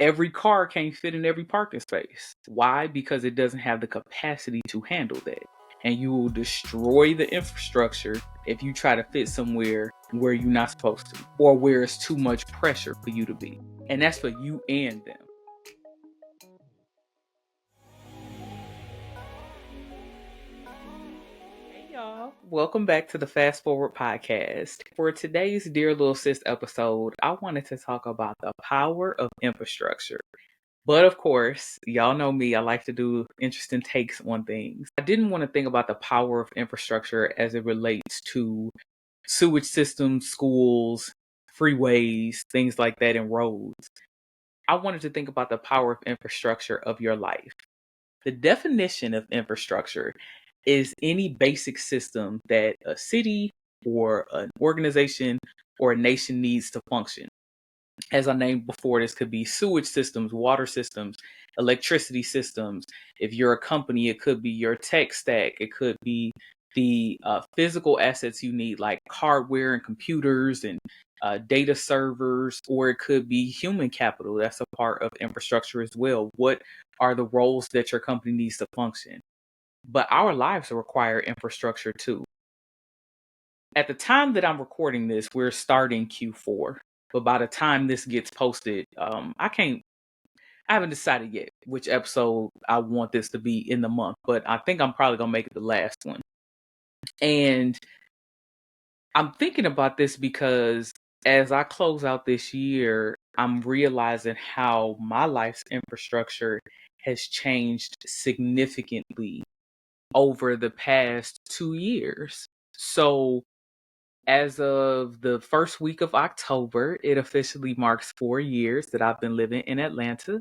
every car can't fit in every parking space. Why? Because it doesn't have the capacity to handle that. And you will destroy the infrastructure if you try to fit somewhere where you're not supposed to, or where it's too much pressure for you to be. And that's for you and them. Hey y'all, welcome back to the Fast Forward Podcast. For today's Dear Lil Sis episode, I wanted to talk about the power of infrastructure. But of course, y'all know me, I like to do interesting takes on things. I didn't want to think about the power of infrastructure as it relates to sewage systems, schools, freeways, things like that, and roads. I wanted to think about the power of infrastructure of your life. The definition of infrastructure is any basic system that a city or an organization or a nation needs to function. As I named before, this could be sewage systems, water systems, electricity systems. If you're a company, it could be your tech stack. It could be the physical assets you need, like hardware and computers and data servers, or it could be human capital. That's a part of infrastructure as well. What are the roles that your company needs to function? But our lives require infrastructure too. At the time that I'm recording this, we're starting Q4. But by the time this gets posted, I haven't decided yet which episode I want this to be in the month, but I think I'm probably gonna make it the last one. And I'm thinking about this because as I close out this year, I'm realizing how my life's infrastructure has changed significantly over the past 2 years. So as of the first week of October, it officially marks 4 years that I've been living in Atlanta.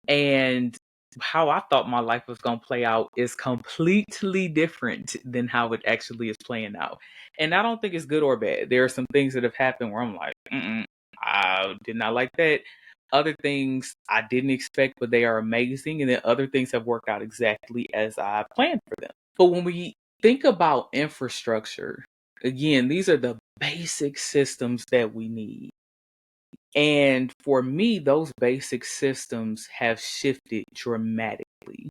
And how I thought my life was going to play out is completely different than how it actually is playing out. And I don't think it's good or bad. There are some things that have happened where I'm like, I did not like that. Other things I didn't expect, but they are amazing. And then other things have worked out exactly as I planned for them. But when we think about infrastructure, again, these are the basic systems that we need. And for me, those basic systems have shifted dramatically.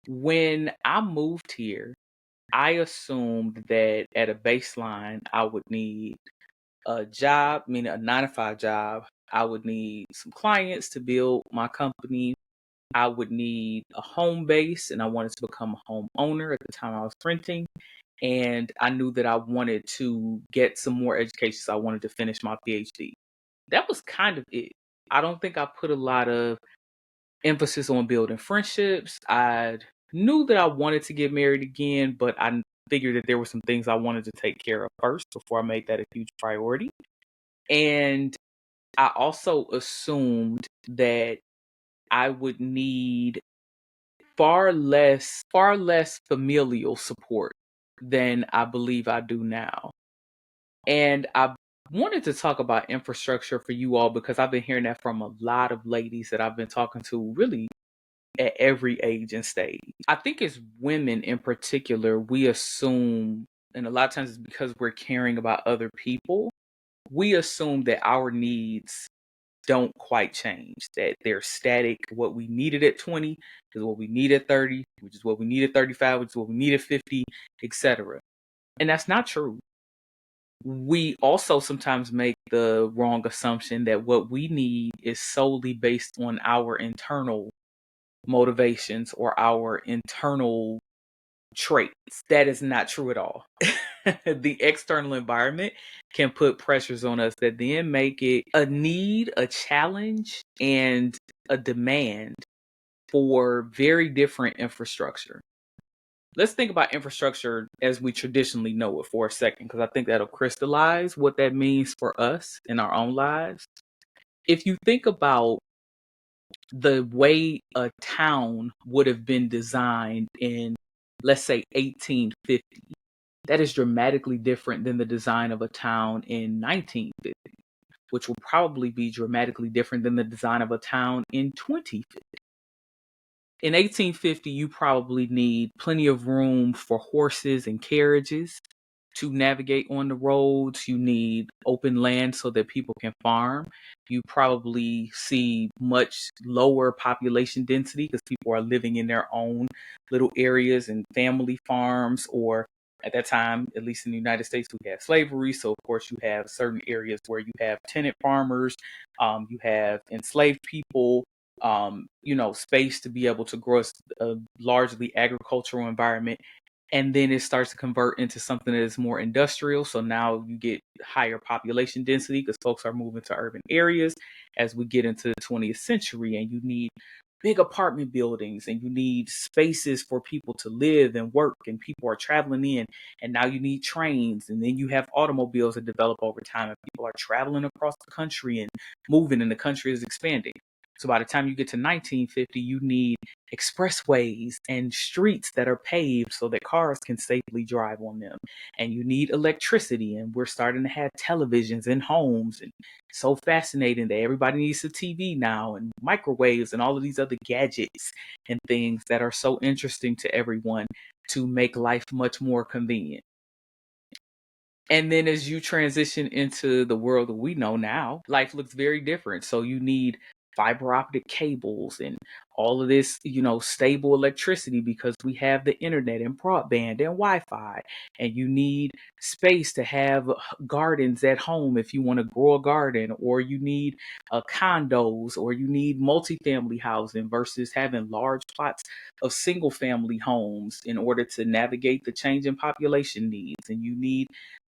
When I moved here, I assumed that at a baseline, I would need a job, meaning a 9 to 5 job. I would need some clients to build my company. I would need a home base, and I wanted to become a homeowner. At the time I was renting. And I knew that I wanted to get some more education. So I wanted to finish my PhD. That was kind of it. I don't think I put a lot of emphasis on building friendships. I knew that I wanted to get married again, but I figured that there were some things I wanted to take care of first before I made that a huge priority. And I also assumed that I would need far less familial support than I believe I do now. And I wanted to talk about infrastructure for you all because I've been hearing that from a lot of ladies that I've been talking to really at every age and stage. I think as women in particular, we assume, and a lot of times it's because we're caring about other people, we assume that our needs don't quite change, that they're static. What we needed at 20 is what we need at 30, which is what we need at 35, which is what we need at 50, etc. And that's not true. We also sometimes make the wrong assumption that what we need is solely based on our internal motivations or our internal traits. That is not true at all. The external environment can put pressures on us that then make it a need, a challenge, and a demand for very different infrastructure. Let's think about infrastructure as we traditionally know it for a second, because I think that'll crystallize what that means for us in our own lives. If you think about the way a town would have been designed in, let's say, 1850, that is dramatically different than the design of a town in 1950, which will probably be dramatically different than the design of a town in 2050. In 1850, you probably need plenty of room for horses and carriages to navigate on the roads. You need open land so that people can farm. You probably see much lower population density because people are living in their own little areas and family farms, or at that time, at least in the United States, we had slavery. So, of course, you have certain areas where you have tenant farmers, you have enslaved people, space to be able to grow a largely agricultural environment. And then it starts to convert into something that is more industrial. So now you get higher population density because folks are moving to urban areas as we get into the 20th century, and you need big apartment buildings and you need spaces for people to live and work, and people are traveling in, and now you need trains, and then you have automobiles that develop over time, and people are traveling across the country and moving, and the country is expanding. So by the time you get to 1950, you need expressways and streets that are paved so that cars can safely drive on them. And you need electricity, and we're starting to have televisions in homes, and so fascinating that everybody needs a TV now, and microwaves and all of these other gadgets and things that are so interesting to everyone to make life much more convenient. And then as you transition into the world that we know now, life looks very different. So you need fiber optic cables and all of this, stable electricity because we have the internet and broadband and Wi-Fi. And you need space to have gardens at home if you want to grow a garden, or you need condos, or you need multifamily housing versus having large plots of single family homes in order to navigate the changing population needs. And you need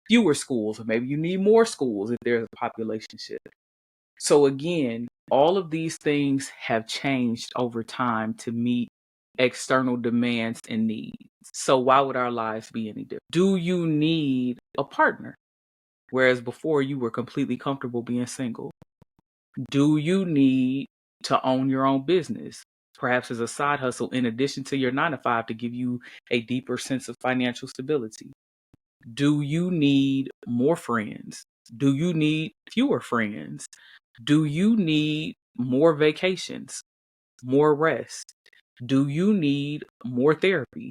fewer schools, or maybe you need more schools if there's a population shift. So again, all of these things have changed over time to meet external demands and needs. So why would our lives be any different? Do you need a partner? Whereas before you were completely comfortable being single. Do you need to own your own business? Perhaps as a side hustle in addition to your 9 to 5 to give you a deeper sense of financial stability. Do you need more friends? Do you need fewer friends? Do you need more vacations, more rest? Do you need more therapy?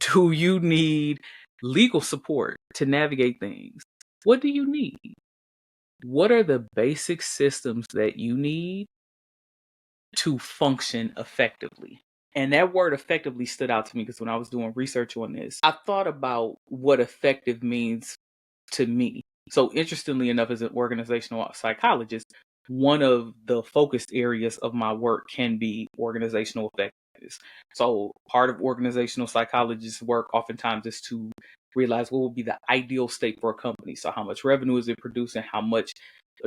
Do you need legal support to navigate things? What do you need? What are the basic systems that you need to function effectively? And that word effectively stood out to me because when I was doing research on this, I thought about what effective means to me. So interestingly enough, as an organizational psychologist, one of the focused areas of my work can be organizational effectiveness. So part of organizational psychologists' work oftentimes is to realize what would be the ideal state for a company. So how much revenue is it producing? How much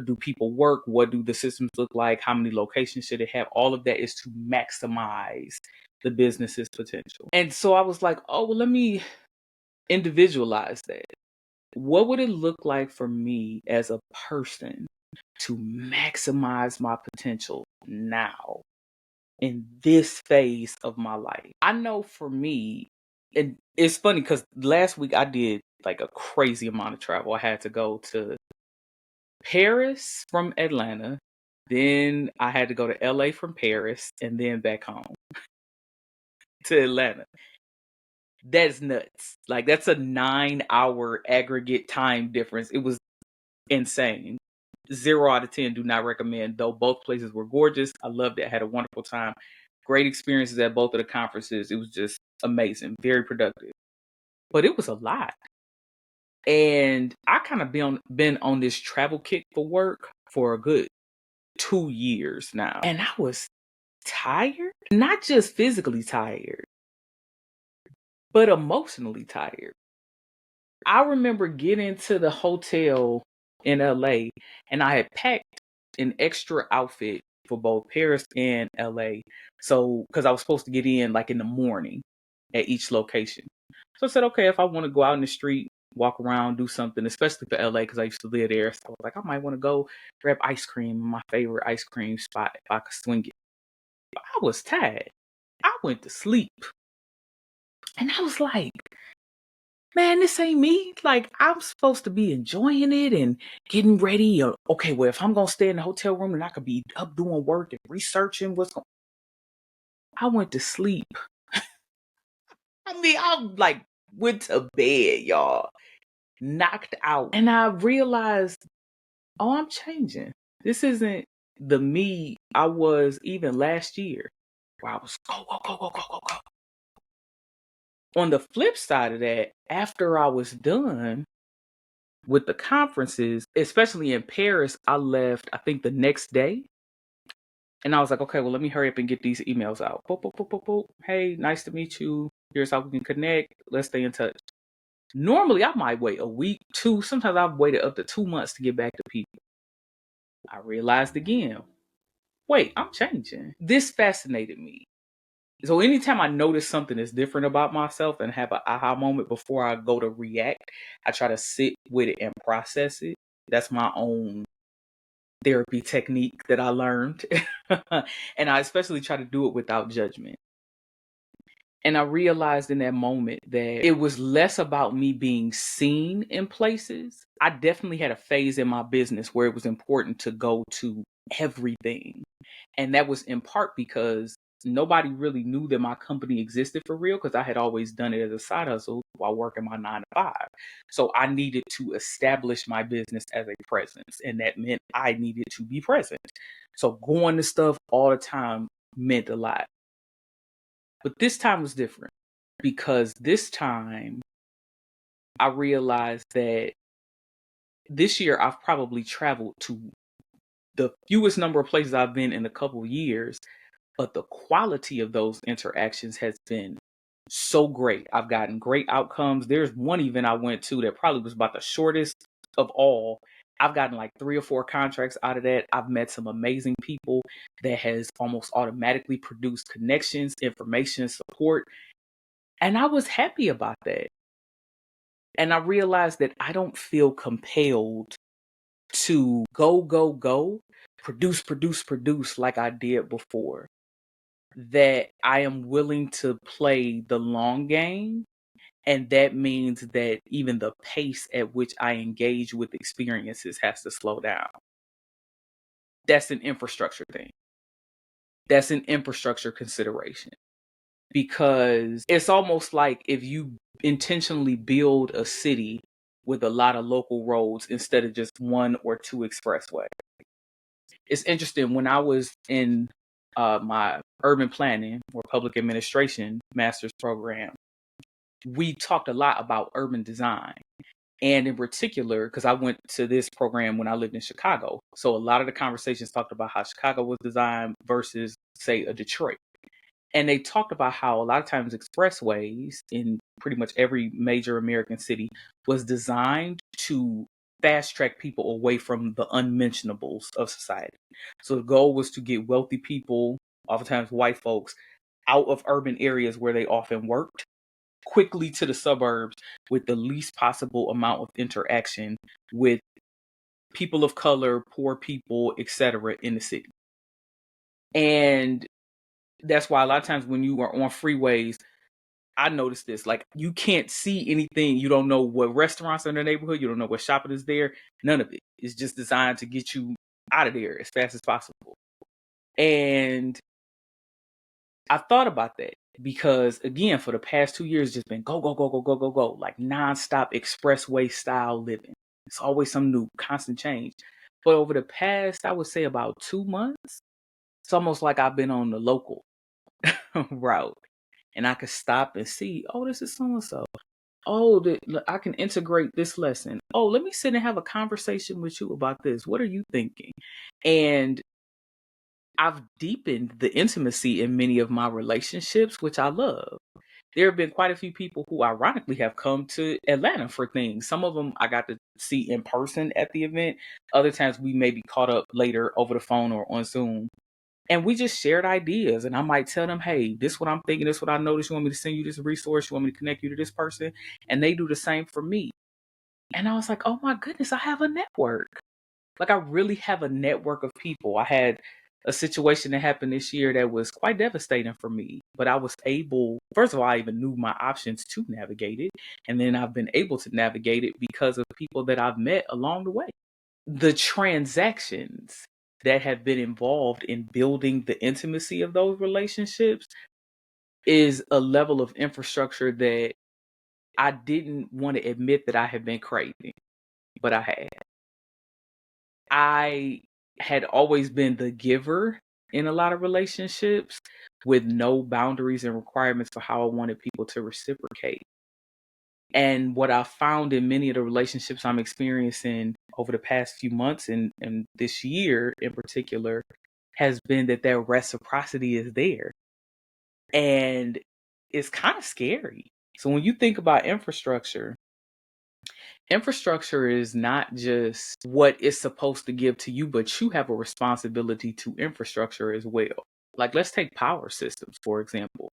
do people work? What do the systems look like? How many locations should it have? All of that is to maximize the business's potential. And so I was like, oh, well, let me individualize that. What would it look like for me as a person to maximize my potential now in this phase of my life? I know for me, and it's funny because last week I did like a crazy amount of travel. I had to go to Paris from Atlanta, then I had to go to LA from Paris, and then back home to Atlanta. That's nuts. Like, that's a 9-hour aggregate time difference. It was insane. 0 out of 10, do not recommend, though both places were gorgeous. I loved it. I had a wonderful time. Great experiences at both of the conferences. It was just amazing. Very productive. But it was a lot. And I kind of been on this travel kick for work for a good 2 years now. And I was tired. Not just physically tired, but emotionally tired. I remember getting to the hotel in LA and I had packed an extra outfit for both Paris and LA. So, because I was supposed to get in like in the morning at each location. So I said, okay, if I want to go out in the street, walk around, do something, especially for LA, because I used to live there. So I was like, I might want to go grab ice cream, my favorite ice cream spot, if I could swing it. But I was tired. I went to sleep. And I was like, man, this ain't me. Like, I'm supposed to be enjoying it and getting ready. Or, okay, well, if I'm going to stay in the hotel room, then I could be up doing work and researching what's going on. I went to sleep. I mean, I'm like, went to bed, y'all. knocked out. And I realized, oh, I'm changing. This isn't the me I was even last year, where I was go, go, go, go, go, go, go. On the flip side of that, after I was done with the conferences, especially in Paris, I left, I think, the next day. And I was like, okay, well, let me hurry up and get these emails out. Boop, boop, boop, boop, boop. Hey, nice to meet you. Here's how we can connect. Let's stay in touch. Normally, I might wait a week, two. Sometimes I've waited up to 2 months to get back to people. I realized again, wait, I'm changing. This fascinated me. So anytime I notice something is different about myself and have an aha moment before I go to react, I try to sit with it and process it. That's my own therapy technique that I learned. And I especially try to do it without judgment. And I realized in that moment that it was less about me being seen in places. I definitely had a phase in my business where it was important to go to everything. And that was in part because nobody really knew that my company existed for real, because I had always done it as a side hustle while working my 9 to 5. So I needed to establish my business as a presence. And that meant I needed to be present. So going to stuff all the time meant a lot. But this time was different, because this time I realized that this year I've probably traveled to the fewest number of places I've been in a couple of years, but the quality of those interactions has been so great. I've gotten great outcomes. There's one event I went to that probably was about the shortest of all. I've gotten like 3 or 4 contracts out of that. I've met some amazing people that has almost automatically produced connections, information, support. And I was happy about that. And I realized that I don't feel compelled to go, produce like I did before. That I am willing to play the long game. And that means that even the pace at which I engage with experiences has to slow down. That's an infrastructure thing. That's an infrastructure consideration. Because it's almost like if you intentionally build a city with a lot of local roads instead of just 1 or 2 expressways. It's interesting, when I was in my urban planning or public administration master's program, we talked a lot about urban design. And in particular, because I went to this program when I lived in Chicago. So a lot of the conversations talked about how Chicago was designed versus, say, a Detroit. And they talked about how a lot of times expressways in pretty much every major American city was designed to fast track people away from the unmentionables of society. So the goal was to get wealthy people, oftentimes white folks, out of urban areas where they often worked, quickly to the suburbs with the least possible amount of interaction with people of color, poor people, etc. in the city. And that's why a lot of times when you are on freeways, I noticed this, like, you can't see anything. You don't know what restaurants are in the neighborhood. You don't know what shopping is there. None of it. It's just designed to get you out of there as fast as possible. And I thought about that because, again, for the past 2 years, just been go, go, go, go, go, go, go, like nonstop expressway style living. It's always some new, constant change. But over the past, I would say about 2 months, it's almost like I've been on the local route. And I could stop and see, oh, this is so-and-so. Oh, I can integrate this lesson. Oh, let me sit and have a conversation with you about this. What are you thinking? And I've deepened the intimacy in many of my relationships, which I love. There have been quite a few people who ironically have come to Atlanta for things. Some of them I got to see in person at the event. Other times we may be caught up later over the phone or on Zoom. And we just shared ideas. And I might tell them, hey, this is what I'm thinking. This is what I noticed. You want me to send you this resource? You want me to connect you to this person? And they do the same for me. And I was like, oh my goodness, I have a network. Like, I really have a network of people. I had a situation that happened this year that was quite devastating for me. But I was able, first of all, I even knew my options to navigate it. And then I've been able to navigate it because of people that I've met along the way. The transactions that have been involved in building the intimacy of those relationships is a level of infrastructure that I didn't want to admit that I had been craving, but I had. I had always been the giver in a lot of relationships with no boundaries and requirements for how I wanted people to reciprocate. And what I found in many of the relationships I'm experiencing over the past few months and this year in particular has been that their reciprocity is there. And it's kind of scary. So when you think about infrastructure, infrastructure is not just what it's supposed to give to you, but you have a responsibility to infrastructure as well. Like, let's take power systems, for example.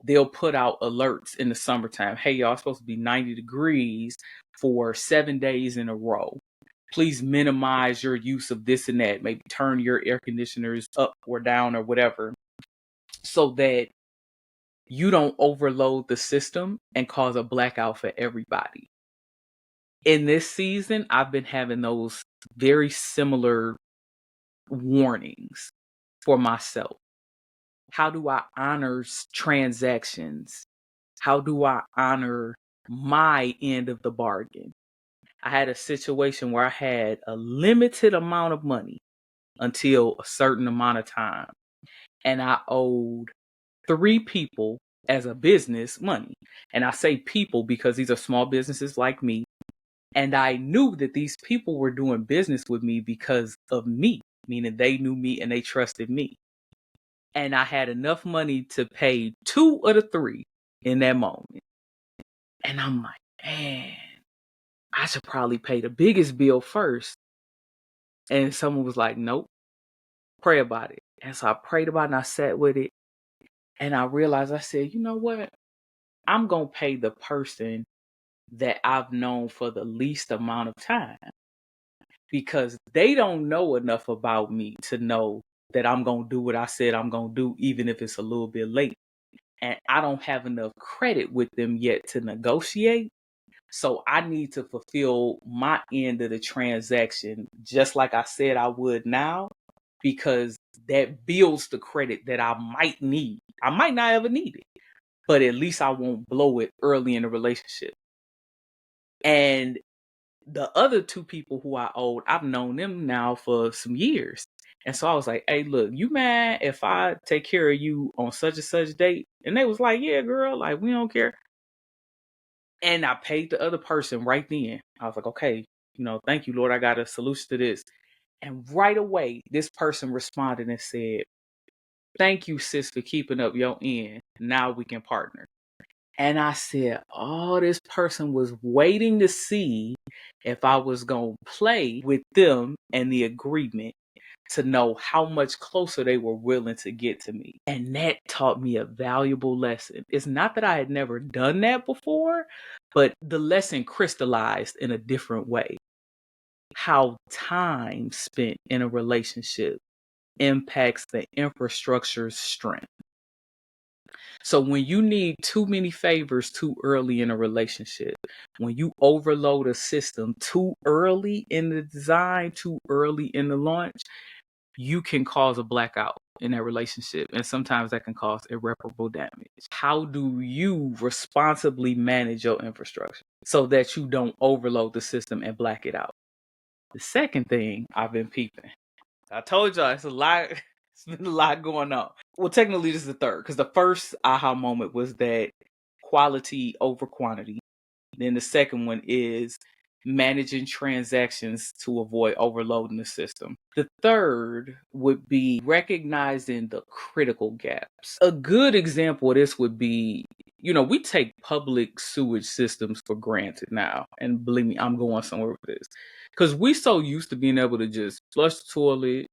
They'll put out alerts in the summertime. Hey, y'all, it's supposed to be 90 degrees for 7 days in a row. Please minimize your use of this and that. Maybe turn your air conditioners up or down or whatever so that you don't overload the system and cause a blackout for everybody. In this season, I've been having those very similar warnings for myself. How do I honor transactions? How do I honor my end of the bargain? I had a situation where I had a limited amount of money until a certain amount of time, and I owed 3 people as a business money. And I say people because these are small businesses like me. And I knew that these people were doing business with me because of me, meaning they knew me and they trusted me. And I had enough money to pay 2 of the 3 in that moment. And I'm like, man, I should probably pay the biggest bill first. And someone was like, nope, pray about it. And so I prayed about it and I sat with it. And I realized, I said, you know what? I'm going to pay the person that I've known for the least amount of time because they don't know enough about me to know that I'm going to do what I said I'm going to do, even if it's a little bit late. And I don't have enough credit with them yet to negotiate. So I need to fulfill my end of the transaction, just like I said I would now, because that builds the credit that I might need. I might not ever need it, but at least I won't blow it early in the relationship. And the other 2 people who I owed, I've known them now for some years. And so I was like, hey, look, you mad if I take care of you on such and such date? And they was like, yeah, girl, like, we don't care. And I paid the other person right then. I was like, okay, thank you, Lord. I got a solution to this. And right away, this person responded and said, thank you, sis, for keeping up your end. Now we can partner. And I said, oh, this person was waiting to see if I was going to play with them and the agreement to know how much closer they were willing to get to me. And that taught me a valuable lesson. It's not that I had never done that before, but the lesson crystallized in a different way. How time spent in a relationship impacts the infrastructure's strength. So when you need too many favors too early in a relationship, when you overload a system too early in the design, too early in the launch, you can cause a blackout in that relationship. And sometimes that can cause irreparable damage. How do you responsibly manage your infrastructure so that you don't overload the system and black it out? The second thing I've been peeping. I told y'all it's a lot. It's been a lot going on. Well, technically, this is the third because the first aha moment was that quality over quantity. Then the second one is managing transactions to avoid overloading the system. The third would be recognizing the critical gaps. A good example of this would be, we take public sewage systems for granted now. And believe me, I'm going somewhere with this. Because we so used to being able to just flush the toilet,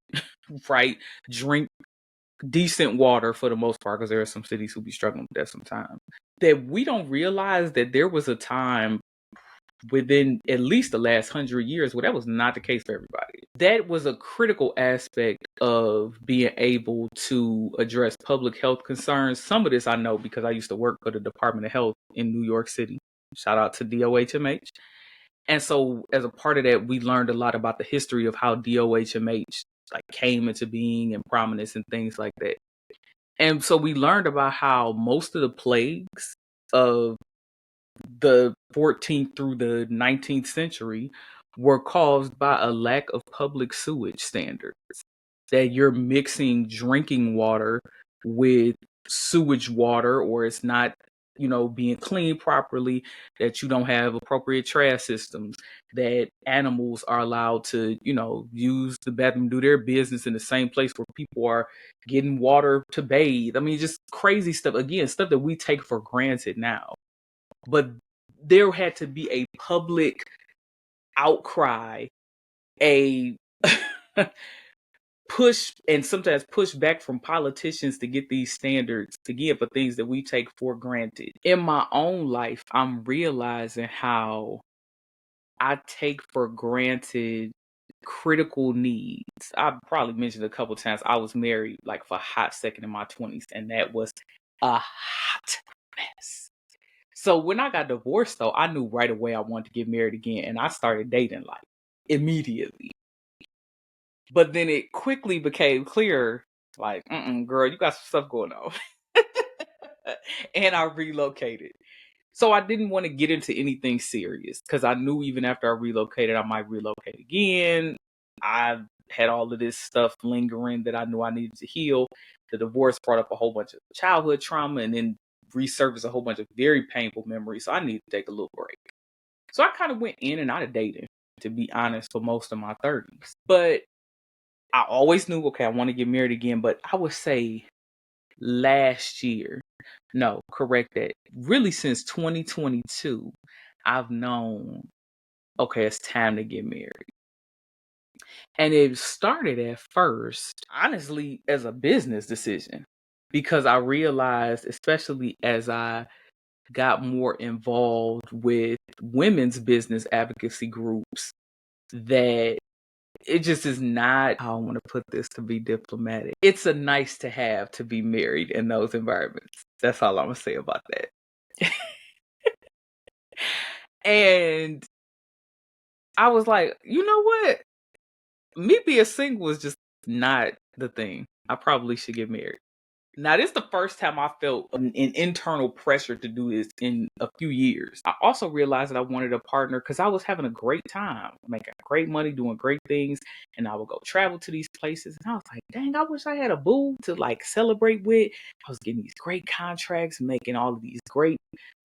right? Drink decent water for the most part, because there are some cities who be struggling with that sometimes. That we don't realize that there was a time within at least the last 100 years where that was not the case for everybody. That was a critical aspect of being able to address public health concerns. Some of this I know because I used to work for the Department of Health in New York City. Shout out to DOHMH. And so as a part of that, we learned a lot about the history of how DOHMH came into being and prominence and things like that. And so we learned about how most of the plagues of the 14th through the 19th century were caused by a lack of public sewage standards. That you're mixing drinking water with sewage water, or it's not, being cleaned properly, that you don't have appropriate trash systems, that animals are allowed to, use the bathroom, do their business in the same place where people are getting water to bathe. I mean, just crazy stuff. Again, stuff that we take for granted now. But there had to be a public outcry, a push, and sometimes push back from politicians to get these standards, again, for things that we take for granted. In my own life, I'm realizing how I take for granted critical needs. I probably mentioned a couple times I was married like for a hot second in my 20s, and that was a hot mess. So when I got divorced, though, I knew right away I wanted to get married again, and I started dating like immediately. But then it quickly became clear, like, girl, you got some stuff going on. And I relocated. So I didn't want to get into anything serious because I knew even after I relocated, I might relocate again. I had all of this stuff lingering that I knew I needed to heal. The divorce brought up a whole bunch of childhood trauma and then resurfaced a whole bunch of very painful memories. So I needed to take a little break. So I kind of went in and out of dating, to be honest, for most of my 30s. But I always knew, okay, I want to get married again. But I would say last year, no, correct that. Really, since 2022, I've known, okay, it's time to get married. And it started at first, honestly, as a business decision, because I realized, especially as I got more involved with women's business advocacy groups, that it just is not, I don't want to put this to be diplomatic. It's a nice to have to be married in those environments. That's all I'm going to say about that. And I was like, you know what? Me being single was just not the thing. I probably should get married. Now, this is the first time I felt an internal pressure to do this in a few years. I also realized that I wanted a partner because I was having a great time, making great money, doing great things. And I would go travel to these places. And I was like, dang, I wish I had a boo to like celebrate with. I was getting these great contracts, making all of these great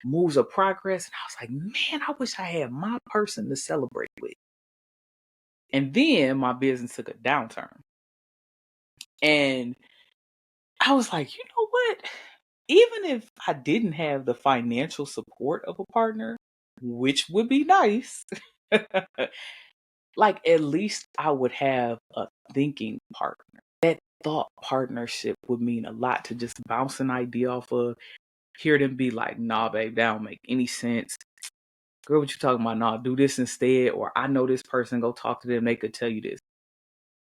moves of progress. And I was like, man, I wish I had my person to celebrate with. And then my business took a downturn. And I was like, you know what? Even if I didn't have the financial support of a partner, which would be nice, like at least I would have a thinking partner. That thought partnership would mean a lot, to just bounce an idea off of, hear them be like, nah, babe, that don't make any sense. Girl, what you talking about? Nah, do this instead. Or I know this person, go talk to them. They could tell you this.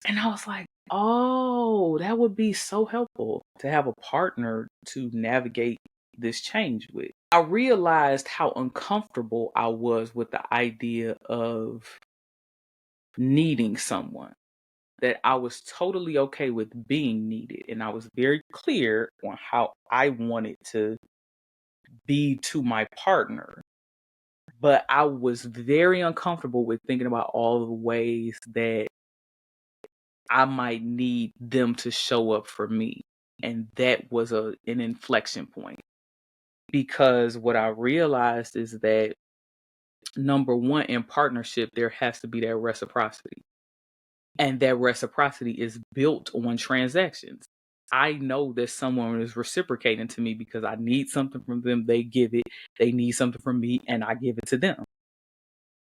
And I was like, oh, that would be so helpful to have a partner to navigate this change with. I realized how uncomfortable I was with the idea of needing someone, that I was totally okay with being needed. And I was very clear on how I wanted to be to my partner. But I was very uncomfortable with thinking about all the ways that I might need them to show up for me. And that was an inflection point. Because what I realized is that, number one, in partnership, there has to be that reciprocity. And that reciprocity is built on transactions. I know that someone is reciprocating to me because I need something from them. They give it. They need something from me, and I give it to them.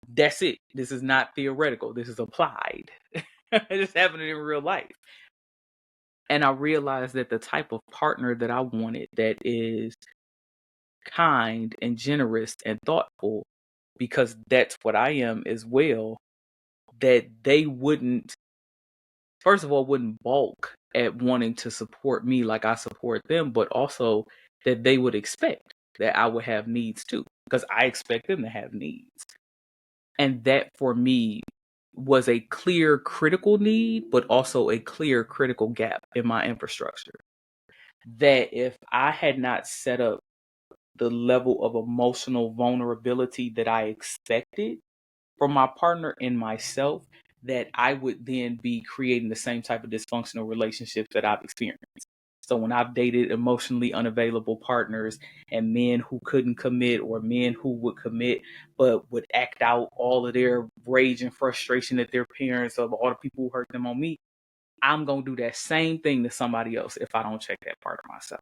That's it. This is not theoretical. This is applied. It's happening in real life. And I realized that the type of partner that I wanted, that is kind and generous and thoughtful, because that's what I am as well, that they wouldn't, first of all, wouldn't balk at wanting to support me like I support them, but also that they would expect that I would have needs too, because I expect them to have needs. And that for me was a clear critical need, but also a clear critical gap in my infrastructure. That if I had not set up the level of emotional vulnerability that I expected from my partner and myself, that I would then be creating the same type of dysfunctional relationships that I've experienced. So when I've dated emotionally unavailable partners and men who couldn't commit, or men who would commit but would act out all of their rage and frustration at their parents, of all the people who hurt them on me, I'm going to do that same thing to somebody else if I don't check that part of myself.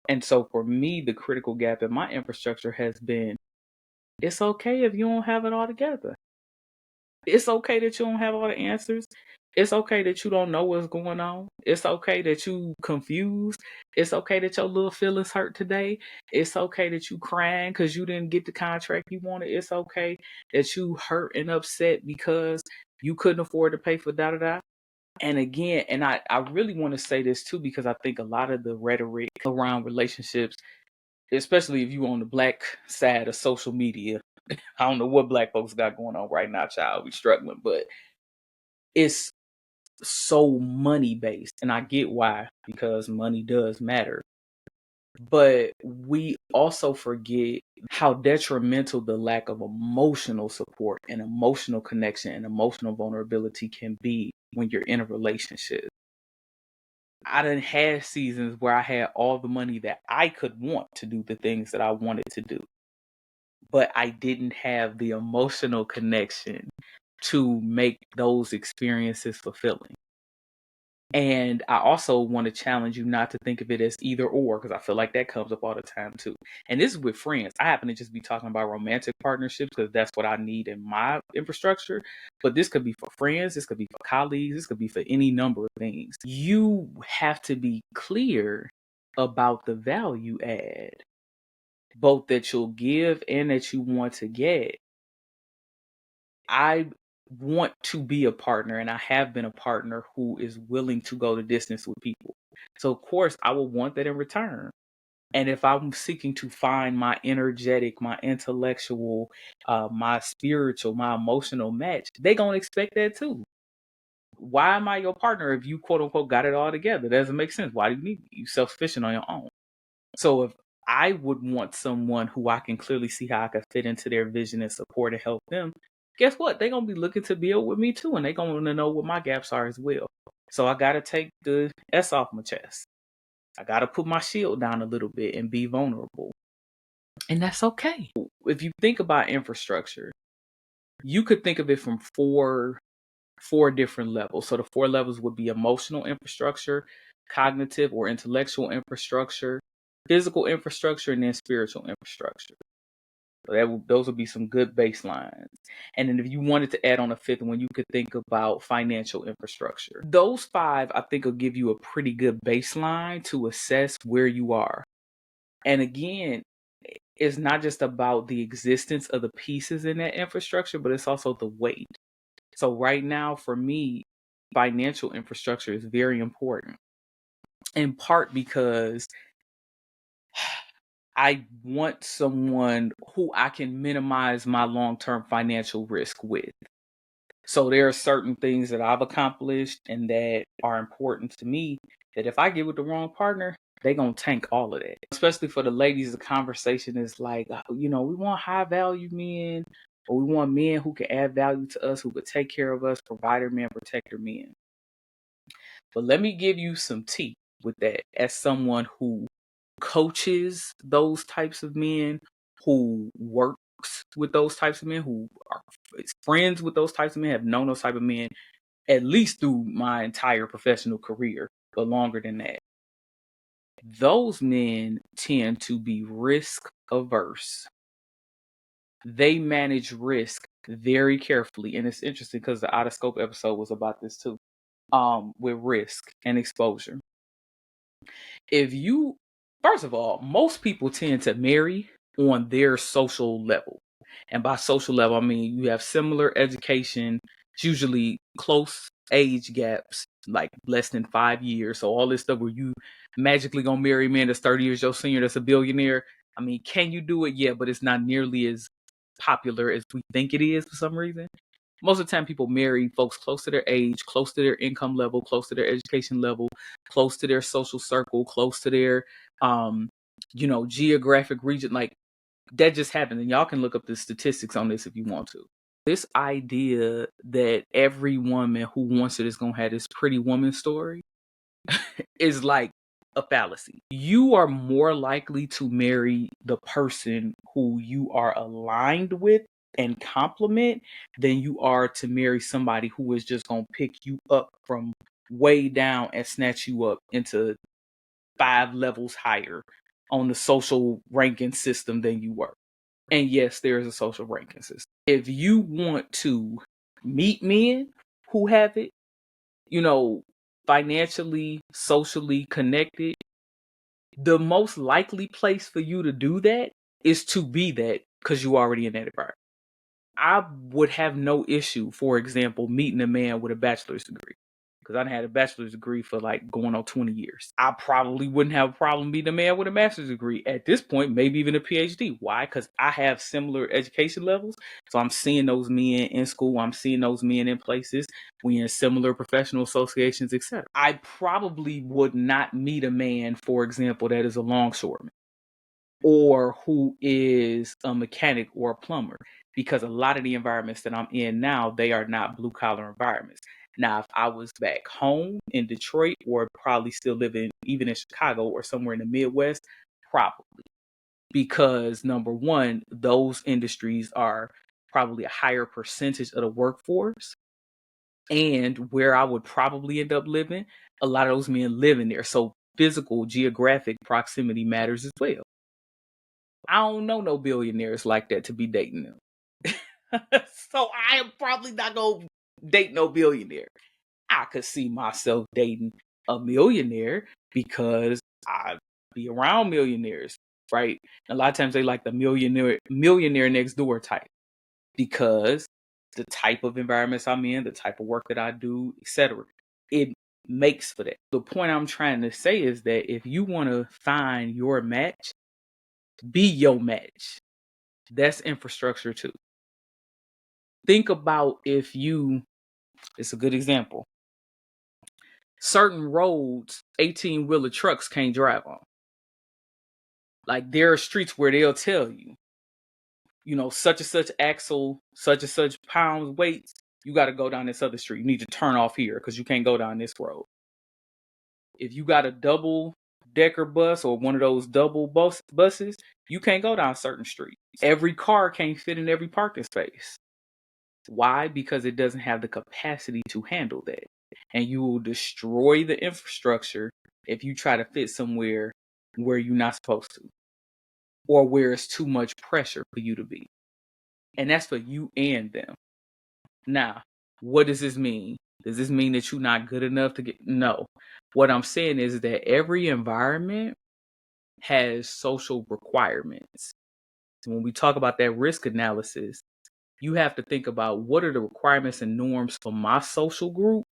And so for me, the critical gap in my infrastructure has been, it's okay if you don't have it all together. It's okay that you don't have all the answers. It's okay that you don't know what's going on. It's okay that you confused. It's okay that your little feelings hurt today. It's okay that you crying because you didn't get the contract you wanted. It's okay that you hurt and upset because you couldn't afford to pay for da-da-da. And again, and I really want to say this too, because I think a lot of the rhetoric around relationships, especially if you on the black side of social media, I don't know what black folks got going on right now, child. We struggling, but it's so money based. And I get why, because money does matter. But we also forget how detrimental the lack of emotional support and emotional connection and emotional vulnerability can be when you're in a relationship. I done had seasons where I had all the money that I could want to do the things that I wanted to do, but I didn't have the emotional connection to make those experiences fulfilling. And I also want to challenge you not to think of it as either or, because I feel like that comes up all the time too. And this is with friends. I happen to just be talking about romantic partnerships because that's what I need in my infrastructure. But this could be for friends, this could be for colleagues, this could be for any number of things. You have to be clear about the value add, both that you'll give and that you want to get. I want to be a partner, and I have been a partner who is willing to go the distance with people. So of course I will want that in return. And if I'm seeking to find my energetic, my intellectual, my spiritual, my emotional match, they gonna expect that too. Why am I your partner if you quote unquote got it all together? That doesn't make sense. Why do you need me? You self-sufficient on your own. So if I would want someone who I can clearly see how I can fit into their vision and support and help them, guess what? They're going to be looking to build with me too. And they're going to know what my gaps are as well. So I got to take the S off my chest. I got to put my shield down a little bit and be vulnerable. And that's okay. If you think about infrastructure, you could think of it from four different levels. So the four levels would be emotional infrastructure, cognitive or intellectual infrastructure, physical infrastructure, and then spiritual infrastructure. So those would be some good baselines. And then if you wanted to add on a fifth one, you could think about financial infrastructure. Those five, I think, will give you a pretty good baseline to assess where you are. And again, it's not just about the existence of the pieces in that infrastructure, but it's also the weight. So right now, for me, financial infrastructure is very important, in part because I want someone who I can minimize my long-term financial risk with. So there are certain things that I've accomplished and that are important to me that if I get with the wrong partner, they're going to tank all of that. Especially for the ladies, the conversation is like, we want high value men, or we want men who can add value to us, who could take care of us, provider men, protector men. But let me give you some tea with that as someone who coaches those types of men, who works with those types of men, who are friends with those types of men, have known those type of men at least through my entire professional career, but longer than that. Those men tend to be risk averse. They manage risk very carefully. And it's interesting because the Out of Scope episode was about this too, with risk and exposure. First of all, most people tend to marry on their social level. And by social level, I mean you have similar education, it's usually close age gaps, like less than 5 years. So all this stuff where you magically gonna marry a man that's 30 years your senior, that's a billionaire. I mean, can you do it? Yeah, but it's not nearly as popular as we think it is for some reason. Most of the time people marry folks close to their age, close to their income level, close to their education level, close to their social circle, close to their geographic region, like that just happened. And y'all can look up the statistics on this if you want to. This idea that every woman who wants it is going to have this pretty woman story is like a fallacy. You are more likely to marry the person who you are aligned with and compliment than you are to marry somebody who is just going to pick you up from way down and snatch you up into 5 levels higher on the social ranking system than you were. And yes, there is a social ranking system. If you want to meet men who have it, financially, socially connected, the most likely place for you to do that is to be that because you already in that environment. I would have no issue, for example, meeting a man with a bachelor's degree. Because I had a bachelor's degree for like going on 20 years. I probably wouldn't have a problem meeting a man with a master's degree at this point, maybe even a PhD. Why? Because I have similar education levels. So I'm seeing those men in school. I'm seeing those men in places. We in similar professional associations, etc. I probably would not meet a man, for example, that is a longshoreman or who is a mechanic or a plumber, because a lot of the environments that I'm in now, they are not blue collar environments. Now, if I was back home in Detroit or probably still living even in Chicago or somewhere in the Midwest, probably. Because number one, those industries are probably a higher percentage of the workforce. And where I would probably end up living, a lot of those men live in there. So physical, geographic proximity matters as well. I don't know no billionaires like that to be dating them. So I am probably not going to date no billionaire. I could see myself dating a millionaire because I be around millionaires, right? A lot of times they like the millionaire next door type because the type of environments I'm in, the type of work that I do, etc. It makes for that. The point I'm trying to say is that if you want to find your match, be your match. That's infrastructure too. Think about it's a good example. Certain roads, 18-wheeler trucks can't drive on. Like there are streets where they'll tell you, such and such axle, such and such pounds, weights, you got to go down this other street. You need to turn off here because you can't go down this road. If you got a double-decker bus or one of those double buses, you can't go down certain streets. Every car can't fit in every parking space. Why? Because it doesn't have the capacity to handle that. And you will destroy the infrastructure if you try to fit somewhere where you're not supposed to, or where it's too much pressure for you to be. And that's for you and them. Now, what does this mean? Does this mean that you're not good enough to get? No. What I'm saying is that every environment has social requirements. When we talk about that risk analysis, you have to think about what are the requirements and norms for my social group,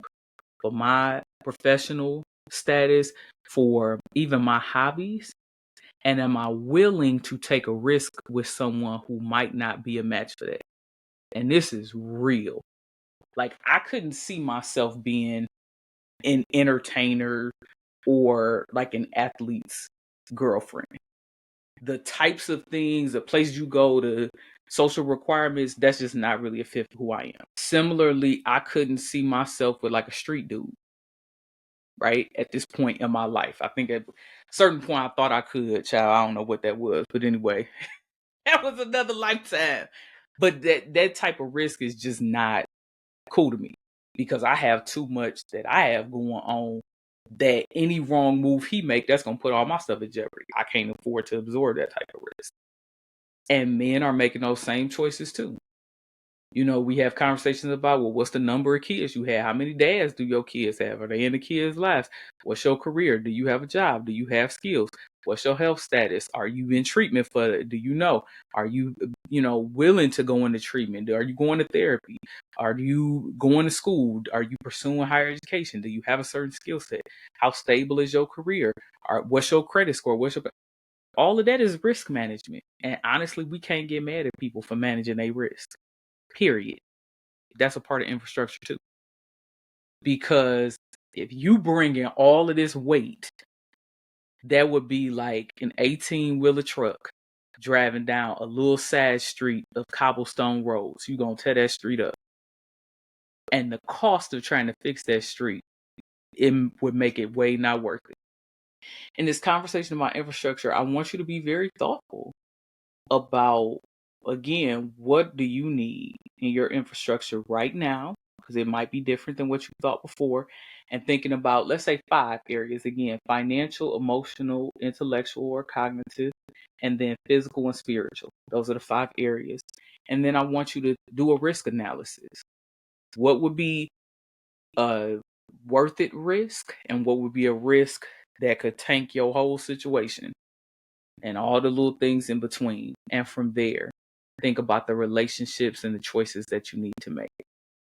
for my professional status, for even my hobbies, and am I willing to take a risk with someone who might not be a match for that? And this is real. Like I couldn't see myself being an entertainer or like an athlete's girlfriend. The types of things, the places you go, to social requirements, that's just not really a fit for who I am. Similarly, I couldn't see myself with like a street dude, right? At this point in my life. I think at a certain point I thought I could, child. I don't know what that was. But anyway, that was another lifetime. But that type of risk is just not cool to me because I have too much that I have going on that any wrong move he make, that's going to put all my stuff in jeopardy. I can't afford to absorb that type of risk. And men are making those same choices too. We have conversations about, well, what's the number of kids you have? How many dads do your kids have? Are they in the kids' lives? What's your career? Do you have a job? Do you have skills? What's your health status? Are you in treatment for it? Do you know? Are you, willing to go into treatment? Are you going to therapy? Are you going to school? Are you pursuing higher education? Do you have a certain skill set? How stable is your career? What's your credit score? All of that is risk management. And honestly, we can't get mad at people for managing their risk. Period. That's a part of infrastructure too. Because if you bring in all of this weight That would be like an 18-wheeler truck driving down a little side street of cobblestone roads. You're going to tear that street up. And the cost of trying to fix that street, it would make it way not worth it. In this conversation about infrastructure, I want you to be very thoughtful about, again, what do you need in your infrastructure right now? Because it might be different than what you thought before. And thinking about, let's say, 5 areas again: financial, emotional, intellectual, or cognitive, and then physical and spiritual. Those are the 5 areas. And then I want you to do a risk analysis. What would be a worth it risk, and what would be a risk that could tank your whole situation, and all the little things in between. And from there, think about the relationships and the choices that you need to make.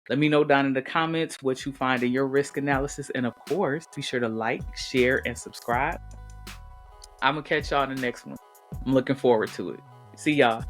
Let me know down in the comments what you find in your risk analysis. And of course, be sure to like, share, and subscribe. I'm going to catch y'all in the next one. I'm looking forward to it. See y'all.